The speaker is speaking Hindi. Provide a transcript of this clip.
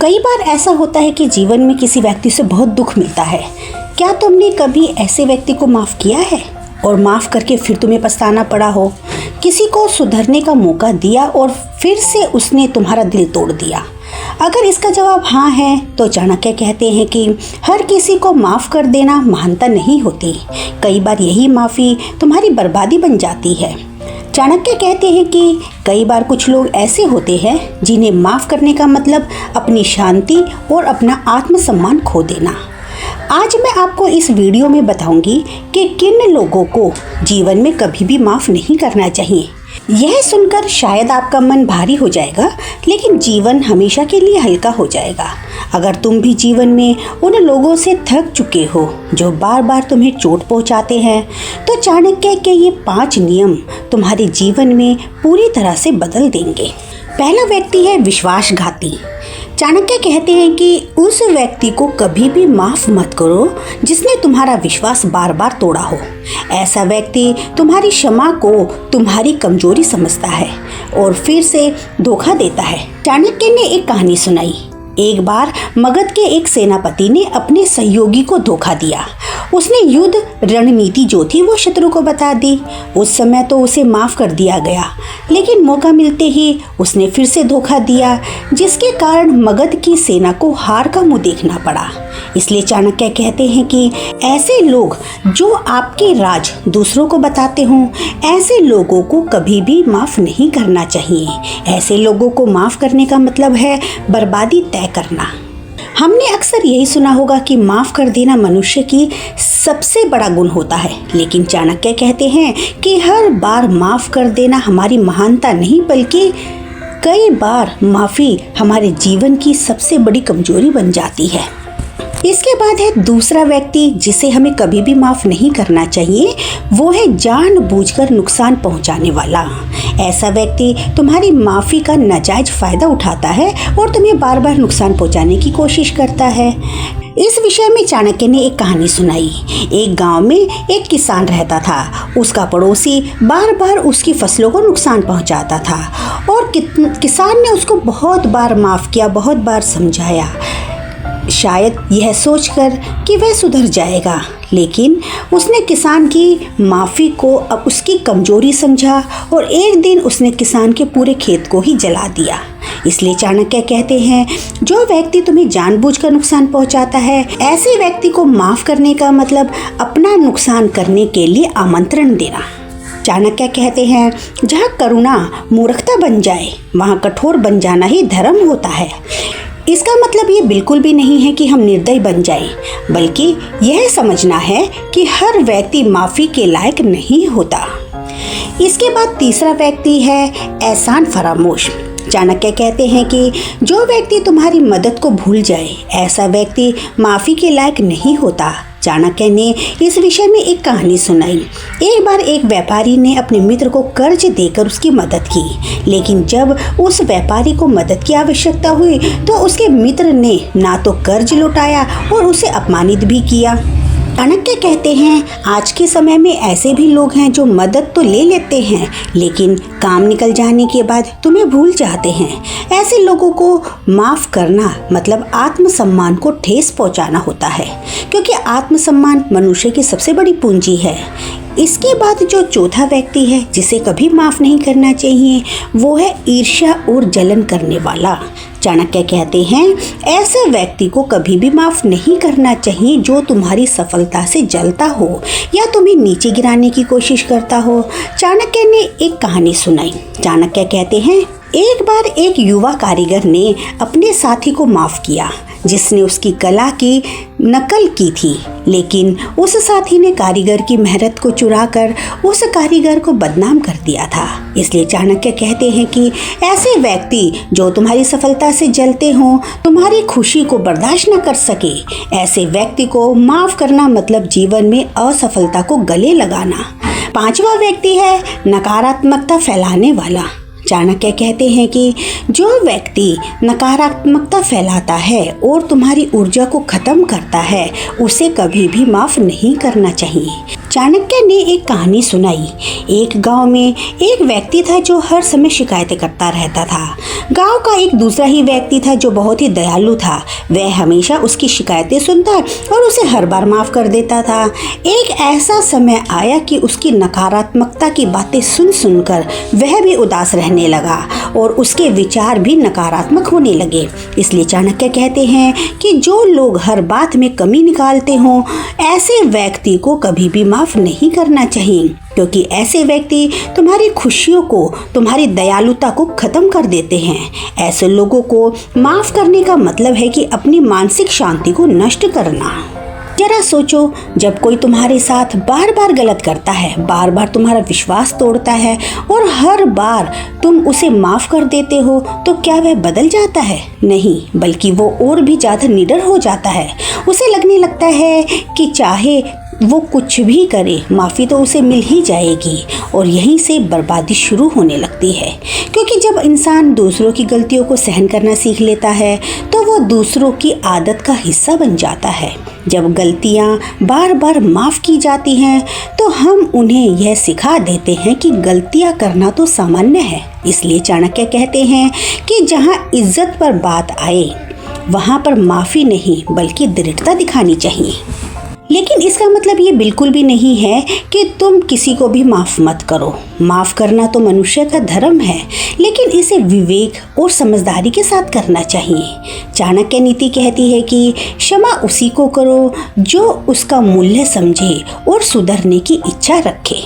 कई बार ऐसा होता है कि जीवन में किसी व्यक्ति से बहुत दुख मिलता है। क्या तुमने कभी ऐसे व्यक्ति को माफ़ किया है और माफ़ करके फिर तुम्हें पछताना पड़ा हो? किसी को सुधरने का मौका दिया और फिर से उसने तुम्हारा दिल तोड़ दिया? अगर इसका जवाब हाँ है तो चाणक्य कहते हैं कि हर किसी को माफ़ कर देना महानता नहीं होती। कई बार यही माफ़ी तुम्हारी बर्बादी बन जाती है। चाणक्य कहते हैं कि कई बार कुछ लोग ऐसे होते हैं जिन्हें माफ़ करने का मतलब अपनी शांति और अपना आत्मसम्मान खो देना। आज मैं आपको इस वीडियो में बताऊंगी कि किन लोगों को जीवन में कभी भी माफ़ नहीं करना चाहिए। यह सुनकर शायद आपका मन भारी हो जाएगा, लेकिन जीवन हमेशा के लिए हल्का हो जाएगा। अगर तुम भी जीवन में उन लोगों से थक चुके हो जो बार बार तुम्हें चोट पहुंचाते हैं, तो चाणक्य के ये 5 नियम तुम्हारे जीवन में पूरी तरह से बदल देंगे। पहला व्यक्ति है विश्वासघाती। चाणक्य कहते हैं कि उस व्यक्ति को कभी भी माफ़ मत करो जिसने तुम्हारा विश्वास बार बार तोड़ा हो। ऐसा व्यक्ति तुम्हारी क्षमा को तुम्हारी कमजोरी समझता है और फिर से धोखा देता है। चाणक्य ने एक कहानी सुनाई। एक बार मगध के एक सेनापति ने अपने सहयोगी को धोखा दिया। उसने युद्ध रणनीति जो थी वो शत्रु को बता दी। उस समय तो उसे माफ़ कर दिया गया, लेकिन मौका मिलते ही उसने फिर से धोखा दिया, जिसके कारण मगध की सेना को हार का मुंह देखना पड़ा। इसलिए चाणक्य कहते हैं कि ऐसे लोग जो आपके राज दूसरों को बताते हों, ऐसे लोगों को कभी भी माफ़ नहीं करना चाहिए। ऐसे लोगों को माफ़ करने का मतलब है बर्बादी तय करना। हमने अक्सर यही सुना होगा कि माफ़ कर देना मनुष्य की सबसे बड़ा गुण होता है, लेकिन चाणक्य कहते हैं कि हर बार माफ़ कर देना हमारी महानता नहीं, बल्कि कई बार माफ़ी हमारे जीवन की सबसे बड़ी कमजोरी बन जाती है। इसके बाद है दूसरा व्यक्ति जिसे हमें कभी भी माफ़ नहीं करना चाहिए, वो है जानबूझकर नुकसान पहुंचाने वाला। ऐसा व्यक्ति तुम्हारी माफ़ी का नाजायज फ़ायदा उठाता है और तुम्हें बार बार नुकसान पहुंचाने की कोशिश करता है। इस विषय में चाणक्य ने एक कहानी सुनाई। एक गांव में एक किसान रहता था। उसका पड़ोसी बार बार उसकी फसलों को नुकसान पहुंचाता था और किसान ने उसको बहुत बार माफ़ किया, बहुत बार समझाया, शायद यह सोचकर कि वह सुधर जाएगा, लेकिन उसने किसान की माफ़ी को अब उसकी कमजोरी समझा और एक दिन उसने किसान के पूरे खेत को ही जला दिया। इसलिए चाणक्य कहते हैं जो व्यक्ति तुम्हें जानबूझकर नुकसान पहुंचाता है, ऐसे व्यक्ति को माफ़ करने का मतलब अपना नुकसान करने के लिए आमंत्रण देना। चाणक्य कहते हैं जहाँ करुणा मूर्खता बन जाए, वहाँ कठोर बन जाना ही धर्म होता है। इसका मतलब ये बिल्कुल भी नहीं है कि हम निर्दयी बन जाएं, बल्कि यह समझना है कि हर व्यक्ति माफ़ी के लायक नहीं होता। इसके बाद तीसरा व्यक्ति है एहसान फरामोश। चाणक्य कहते हैं कि जो व्यक्ति तुम्हारी मदद को भूल जाए, ऐसा व्यक्ति माफ़ी के लायक नहीं होता। चाणक्य ने इस विषय में एक कहानी सुनाई। एक बार एक व्यापारी ने अपने मित्र को कर्ज देकर उसकी मदद की, लेकिन जब उस व्यापारी को मदद की आवश्यकता हुई तो उसके मित्र ने ना तो कर्ज लौटाया और उसे अपमानित भी किया। चाणक्य कहते हैं आज के समय में ऐसे भी लोग हैं जो मदद तो ले लेते हैं, लेकिन काम निकल जाने के बाद तुम्हें भूल जाते हैं। ऐसे लोगों को माफ़ करना मतलब आत्मसम्मान को ठेस पहुंचाना होता है, क्योंकि आत्मसम्मान मनुष्य की सबसे बड़ी पूंजी है। इसके बाद जो चौथा व्यक्ति है जिसे कभी माफ़ नहीं करना चाहिए, वो है ईर्ष्या और जलन करने वाला। चाणक्य कहते हैं ऐसे व्यक्ति को कभी भी माफ़ नहीं करना चाहिए जो तुम्हारी सफलता से जलता हो या तुम्हें नीचे गिराने की कोशिश करता हो। चाणक्य ने एक कहानी सुनाई। चाणक्य कहते हैं एक बार एक युवा कारीगर ने अपने साथी को माफ़ किया जिसने उसकी कला की नकल की थी, लेकिन उस साथी ने कारीगर की मेहनत को चुराकर उस कारीगर को बदनाम कर दिया था। इसलिए चाणक्य कहते हैं कि ऐसे व्यक्ति जो तुम्हारी सफलता से जलते हों, तुम्हारी खुशी को बर्दाश्त न कर सके, ऐसे व्यक्ति को माफ़ करना मतलब जीवन में असफलता को गले लगाना। पांचवा व्यक्ति है नकारात्मकता फैलाने वाला। चाणक्य कहते हैं कि जो व्यक्ति नकारात्मकता फैलाता है और तुम्हारी ऊर्जा को खत्म करता है, उसे कभी भी माफ़ नहीं करना चाहिए। चाणक्य ने एक कहानी सुनाई। एक गांव में एक व्यक्ति था जो हर समय शिकायतें करता रहता था। गांव का एक दूसरा ही व्यक्ति था जो बहुत ही दयालु था। वह हमेशा उसकी शिकायतें सुनता और उसे हर बार माफ कर देता था। एक ऐसा समय आया कि उसकी नकारात्मकता की बातें सुन सुनकर वह भी उदास रहने लगा और उसके विचार भी नकारात्मक होने लगे। इसलिए चाणक्य कहते हैं कि जो लोग हर बात में कमी निकालते हों, ऐसे व्यक्ति को कभी भी माफ नहीं करना चाहिए, क्योंकि ऐसे व्यक्ति तुम्हारी खुशियों को, तुम्हारी दयालुता को खत्म कर देते हैं। ऐसे लोगों को माफ करने का मतलब है कि अपनी मानसिक शांति को नष्ट करना। जरा सोचो, जब कोई तुम्हारे साथ बार बार गलत करता है, बार बार तुम्हारा विश्वास तोड़ता है और हर बार तुम उसे माफ कर देते हो, तो क्या वह बदल जाता है? नहीं, बल्कि वो और भी ज्यादा निडर हो जाता है। उसे लगने लगता है कि चाहे वो कुछ भी करे, माफ़ी तो उसे मिल ही जाएगी और यहीं से बर्बादी शुरू होने लगती है। क्योंकि जब इंसान दूसरों की गलतियों को सहन करना सीख लेता है तो वो दूसरों की आदत का हिस्सा बन जाता है। जब गलतियाँ बार बार माफ़ की जाती हैं तो हम उन्हें यह सिखा देते हैं कि गलतियाँ करना तो सामान्य है। इसलिए चाणक्य कहते हैं कि जहाँ इज्जत पर बात आए वहाँ पर माफ़ी नहीं बल्कि दृढ़ता दिखानी चाहिए। लेकिन इसका मतलब ये बिल्कुल भी नहीं है कि तुम किसी को भी माफ़ मत करो। माफ़ करना तो मनुष्य का धर्म है, लेकिन इसे विवेक और समझदारी के साथ करना चाहिए। चाणक्य नीति कहती है कि क्षमा उसी को करो जो उसका मूल्य समझे और सुधरने की इच्छा रखे।